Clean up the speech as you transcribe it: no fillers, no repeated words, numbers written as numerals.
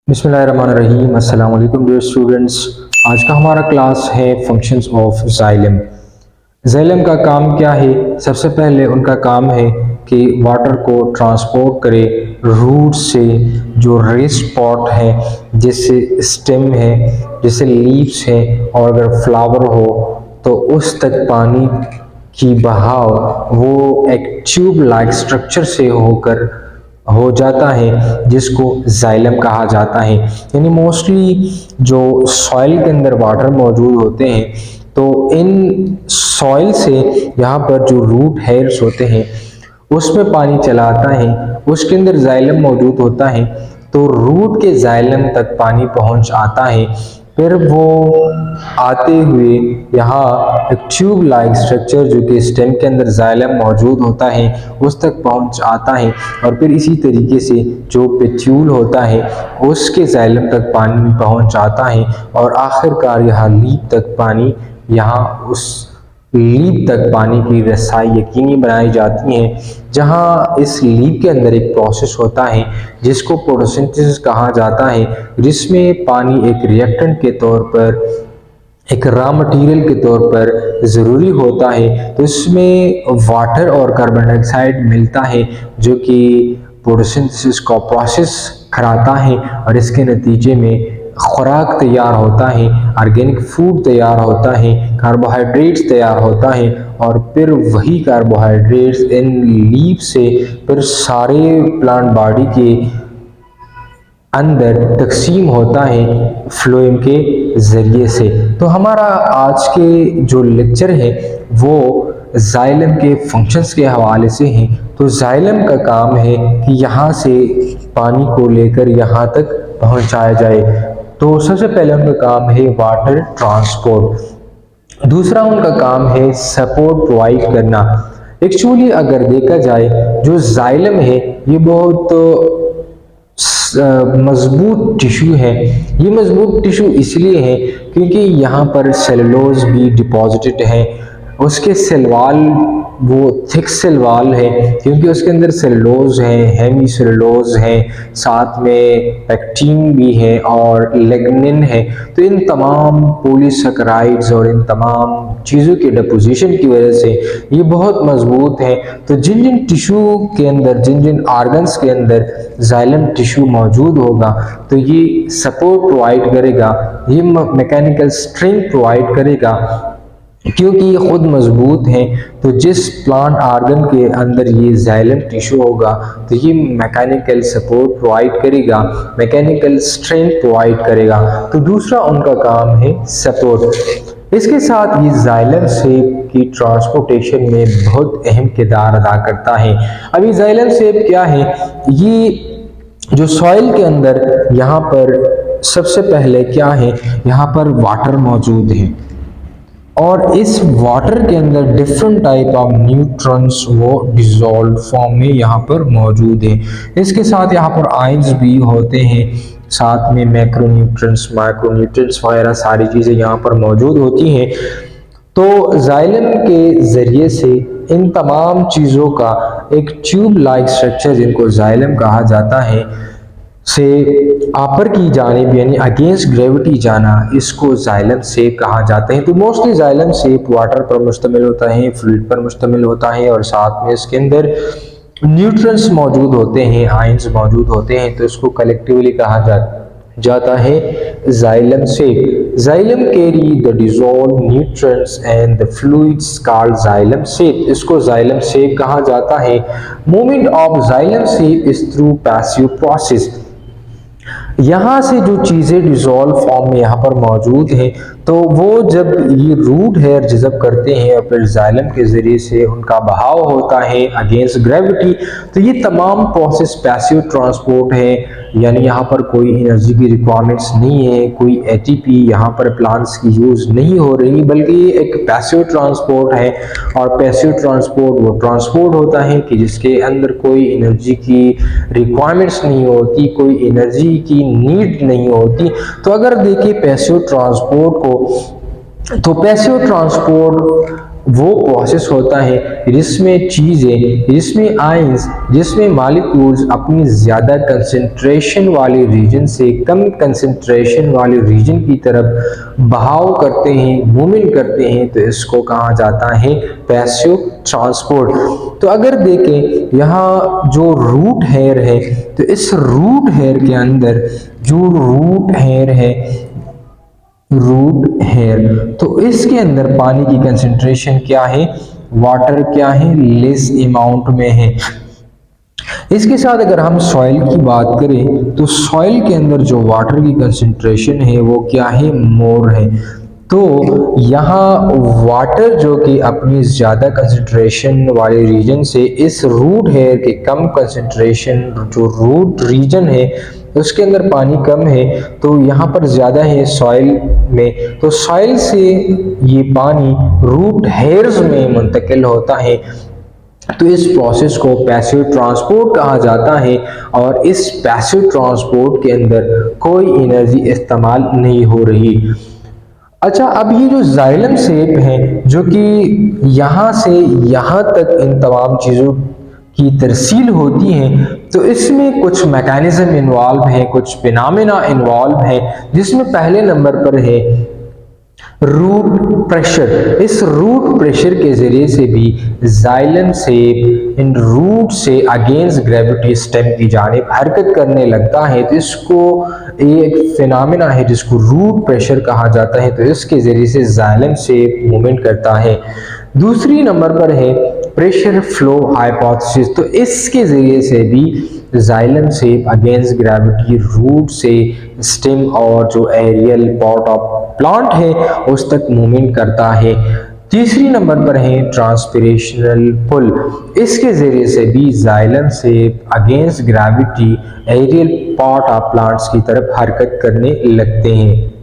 बिस्मिल्लाहिर्रहमानिर्रहीम। अस्सलाम वालेकुम डियर स्टूडेंट्स। आज का हमारा क्लास है फंक्शंस ऑफ जाइलम। जाइलम का काम क्या है? सबसे पहले उनका काम है कि वाटर को ट्रांसपोर्ट करे रूट से, जो रेस्ट पॉट है, जैसे स्टेम है, जैसे लीव्स है, और अगर फ्लावर हो तो उस तक पानी की बहाव वो एक ट्यूब लाइक स्ट्रक्चर से होकर हो जाता है, जिसको जाइलम कहा जाता है। यानी मोस्टली जो सॉइल के अंदर वाटर मौजूद होते हैं, तो इन सॉइल से यहाँ पर जो रूट हेयर्स होते हैं उसमें पानी चला आता है, उसके अंदर जाइलम मौजूद होता है, तो रूट के जाइलम तक पानी पहुंच आता है। फिर वो आते हुए यहाँ एक ट्यूब लाइक स्ट्रक्चर जो कि स्टेम के अंदर जाइलम मौजूद होता है उस तक पहुंच आता है, और फिर इसी तरीके से जो पेट्यूल होता है उसके जाइलम तक पानी पहुंच आता है, और आखिरकार यहाँ लीफ तक पानी, यहाँ उस लीफ तक पानी की रसाई यकीनी बनाई जाती है, जहां इस लीफ के अंदर एक प्रोसेस होता है जिसको फोटोसिंथेसिस कहा जाता है, जिसमें पानी एक रिएक्टेंट के तौर पर, एक रॉ मटेरियल के तौर पर ज़रूरी होता है। तो इसमें वाटर और कार्बन डाइऑक्साइड मिलता है जो कि फोटोसिंथेसिस का प्रोसेस कराता है, और इसके नतीजे में खुराक तैयार होता है, ऑर्गेनिक फूड तैयार होता है, कार्बोहाइड्रेट्स तैयार होता है, और फिर वही कार्बोहाइड्रेट्स इन लीफ से फिर सारे प्लांट बॉडी के अंदर तकसीम होता है फ्लोएम के ज़रिए से। तो हमारा आज के जो लेक्चर है वो जाइलम के फंक्शंस के हवाले से हैं। तो जाइलम का काम है कि यहाँ से पानी को लेकर यहाँ तक पहुँचाया जाए। तो सबसे पहले उनका काम है वाटर ट्रांसपोर्ट। दूसरा उनका काम है सपोर्ट प्रोवाइड करना। एक्चुअली अगर देखा जाए, जो जाइलम है ये बहुत मजबूत टिश्यू है। ये मजबूत टिश्यू इसलिए है क्योंकि यहाँ पर सेलुलोज भी डिपॉजिटेड है। उसके सेल वॉल वो थिक सेल वॉल है क्योंकि उसके अंदर सेलुलोज है, हेमी सेलुलोज है, साथ में पैक्टीन भी है और लिग्निन है। तो इन तमाम पॉलीसैकेराइड्स और इन तमाम चीज़ों के डिपोजिशन की वजह से ये बहुत मजबूत है। तो जिन जिन टिश्यू के अंदर, जिन जिन ऑर्गन्स के अंदर जाइलम टिश्यू मौजूद होगा, तो ये सपोर्ट प्रोवाइड करेगा, ये मैकेनिकल स्ट्रेंथ प्रोवाइड करेगा क्योंकि ये खुद मजबूत हैं। तो जिस प्लांट आर्गन के अंदर ये जाइलम टिश्यू होगा तो ये मैकेनिकल सपोर्ट प्रोवाइड करेगा, मैकेनिकल स्ट्रेंथ प्रोवाइड करेगा। तो दूसरा उनका काम है सपोर्ट। इसके साथ ये जाइलम सेप की ट्रांसपोर्टेशन में बहुत अहम किरदार अदा करता है। अभी जाइलम सेप क्या है? ये जो सॉइल के अंदर यहाँ पर सबसे पहले क्या है, यहाँ पर वाटर मौजूद है, और इस वाटर के अंदर डिफरेंट टाइप ऑफ न्यूट्रॉन्स वो डिजॉल्व फॉर्म में यहाँ पर मौजूद है। इसके साथ यहाँ पर आयंस भी होते हैं, साथ में मैक्रोन्यूट्रिएंट्स, माइक्रोन्यूट्रिएंट्स वगैरह सारी चीज़ें यहाँ पर मौजूद होती हैं। तो जाइलम के ज़रिए से इन तमाम चीज़ों का एक ट्यूब लाइक स्ट्रक्चर, जिनको जाइलम कहा जाता है, से अपर की जानिब यानी अगेंस्ट ग्रेविटी जाना, इसको जाइलम सेप कहा जाता है। तो मोस्टली जाइलम सेप वाटर पर मुश्तमिल होता है, फ्लूइड पर मुश्तमिल होता है, और साथ में इसके अंदर न्यूट्रिएंट्स मौजूद होते हैं, आयंस मौजूद होते हैं। तो इसको कलेक्टिवली कहा जाता है xylem sap. Xylem carry the dissolve nutrients and the fluids called xylem sap. इसको जाइलम सेप कहा जाता है। Movement of xylem sap is through passive process. यहाँ से जो चीज़ें डिसॉल्व फॉर्म में यहाँ पर मौजूद हैं, तो वो जब ये रूट हेयर जज़ब करते हैं और फिर जाइलम के ज़रिए से उनका बहाव होता है अगेंस्ट ग्रेविटी, तो ये तमाम प्रोसेस पैसिव ट्रांसपोर्ट है। यानी यहाँ पर कोई एनर्जी की रिक्वायरमेंट्स नहीं है, कोई एटीपी यहाँ पर प्लांट्स की यूज़ नहीं हो रही, बल्कि ये एक पैसिव ट्रांसपोर्ट है। और पैसिव ट्रांसपोर्ट वो ट्रांसपोर्ट होता है कि जिसके अंदर कोई एनर्जी की रिक्वायरमेंट्स नहीं होती, कोई एनर्जी की नीड नहीं होती। तो अगर देखिए पैसिव ट्रांसपोर्ट को, तो पैसिव ट्रांसपोर्ट वो प्रोसेस होता है जिसमें चीज़ें, जिसमें आयंस, जिसमें मॉलिक्यूल्स अपनी ज़्यादा कंसंट्रेशन वाले रीजन से कम कंसंट्रेशन वाले रीजन की तरफ बहाव करते हैं, मूवमेंट करते हैं, तो इसको कहा जाता है पैसिव ट्रांसपोर्ट। तो अगर देखें यहाँ जो रूट हेयर है, तो इस रूट हेयर के अंदर जो रूट हेयर है, रूट हेयर, तो इसके अंदर पानी की कंसंट्रेशन क्या है, वाटर क्या है, लेस अमाउंट में है। इसके साथ अगर हम सॉइल की बात करें तो सॉइल के अंदर जो वाटर की कंसंट्रेशन है वो क्या है, मोर है। तो यहाँ वाटर जो कि अपनी ज़्यादा कंसंट्रेशन वाले रीजन से इस रूट हेयर के कम कंसंट्रेशन जो रूट रीजन है उसके अंदर पानी कम है, तो यहाँ पर ज़्यादा है सॉइल में, तो सॉइल से ये पानी रूट हेयर्स में मुंतकिल होता है। तो इस प्रोसेस को पैसिव ट्रांसपोर्ट कहा जाता है और इस पैसिव ट्रांसपोर्ट के अंदर कोई एनर्जी इस्तेमाल नहीं हो रही। अच्छा, अब ये जो जाइलम शेप है जो कि यहाँ से यहाँ तक इन तमाम चीज़ों की तरसील होती है, तो इसमें कुछ मैकेनिज्म इन्वॉल्व है, कुछ फिनोमेना इन्वॉल्व है, जिसमें पहले नंबर पर है रूट प्रेशर। इस रूट प्रेशर के जरिए से भी जाइलम शेप इन रूट से अगेंस्ट ग्रेविटी स्टेम की जानिब हरकत करने लगता है। तो इसको एक फिनोमेना है जिसको रूट प्रेशर कहा जाता है, तो इसके जरिए से जाइलम शेप मूवमेंट करता है। दूसरी नंबर पर है प्रेशर फ्लो हाइपोथेसिस, तो इसके जरिए से भी xylem sap against gravity root से स्टेम और जो एरियल पार्ट ऑफ प्लांट है उस तक मूवमेंट करता है। तीसरी नंबर पर है ट्रांसपिरेशनल पुल, इसके जरिए से भी xylem sap against gravity aerial part of plants की तरफ हरकत करने लगते हैं।